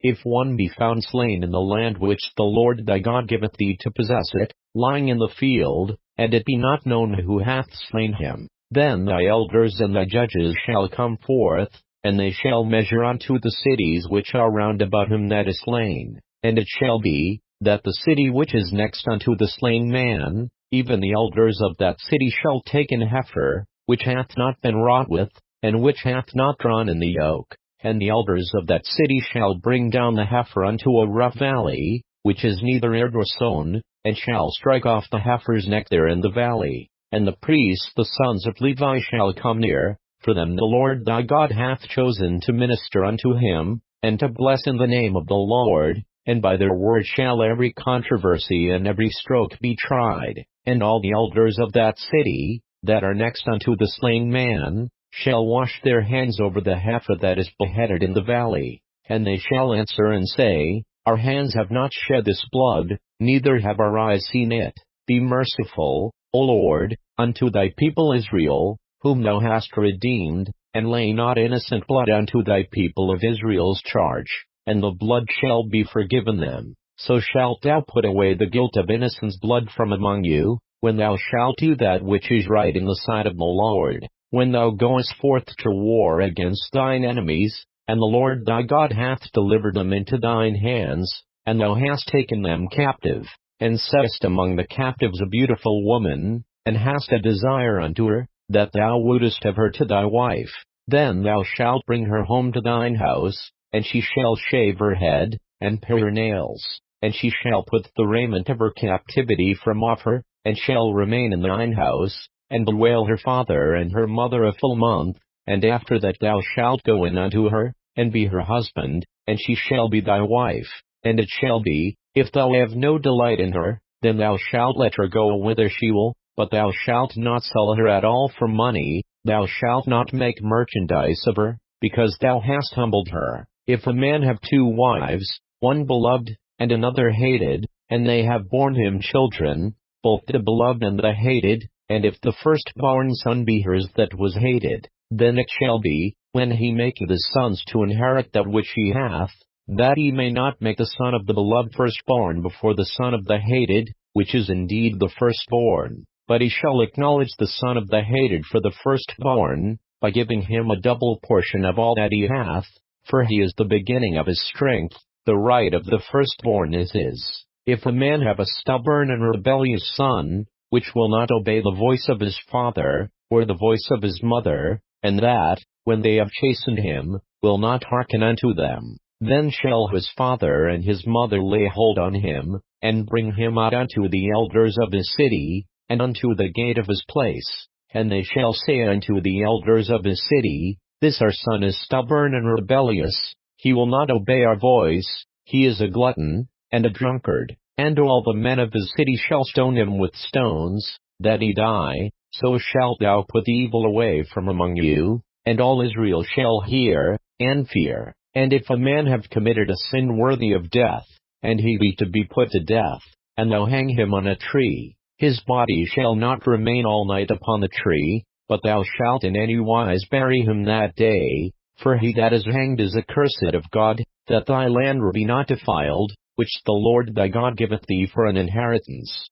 If one be found slain in the land which the Lord thy God giveth thee to possess it, lying in the field, and it be not known who hath slain him, then thy elders and thy judges shall come forth, and they shall measure unto the cities which are round about him that is slain. And it shall be, that the city which is next unto the slain man, even the elders of that city shall take an heifer, which hath not been wrought with, and which hath not drawn in the yoke, and the elders of that city shall bring down the heifer unto a rough valley, which is neither aired nor sown, and shall strike off the heifer's neck there in the valley. And the priests the sons of Levi shall come near, for them the Lord thy God hath chosen to minister unto him, and to bless in the name of the Lord, and by their word shall every controversy and every stroke be tried. And all the elders of that city, that are next unto the slain man, shall wash their hands over the heifer that is beheaded in the valley. And they shall answer and say, Our hands have not shed this blood, neither have our eyes seen it. Be merciful, O Lord, unto thy people Israel, whom thou hast redeemed, and lay not innocent blood unto thy people of Israel's charge, and the blood shall be forgiven them. So shalt thou put away the guilt of innocence blood from among you, when thou shalt do that which is right in the sight of the Lord, when thou goest forth to war against thine enemies, and the Lord thy God hath delivered them into thine hands, and thou hast taken them captive, and settest among the captives a beautiful woman, and hast a desire unto her, that thou wouldest have her to thy wife. Then thou shalt bring her home to thine house, and she shall shave her head, and pare her nails, and she shall put the raiment of her captivity from off her, and shall remain in thine house, and bewail her father and her mother a full month, and after that thou shalt go in unto her, and be her husband, and she shall be thy wife. And it shall be, if thou have no delight in her, then thou shalt let her go whither she will, but thou shalt not sell her at all for money, thou shalt not make merchandise of her, because thou hast humbled her. If a man have two wives, one beloved, and another hated, and they have borne him children, both the beloved and the hated, and if the firstborn son be hers that was hated, then it shall be, when he maketh his sons to inherit that which he hath, that he may not make the son of the beloved firstborn before the son of the hated, which is indeed the firstborn, but he shall acknowledge the son of the hated for the firstborn, by giving him a double portion of all that he hath, for he is the beginning of his strength, the right of the firstborn is his. If a man have a stubborn and rebellious son, which will not obey the voice of his father, or the voice of his mother, and that, when they have chastened him, will not hearken unto them, then shall his father and his mother lay hold on him, and bring him out unto the elders of his city, and unto the gate of his place. And they shall say unto the elders of his city, This our son is stubborn and rebellious, he will not obey our voice, he is a glutton, and a drunkard, and all the men of his city shall stone him with stones, that he die. So shalt thou put the evil away from among you, and all Israel shall hear, and fear. And if a man have committed a sin worthy of death, and he be to be put to death, and thou hang him on a tree, his body shall not remain all night upon the tree, but thou shalt in any wise bury him that day, for he that is hanged is accursed of God, that thy land be not defiled, which the Lord thy God giveth thee for an inheritance.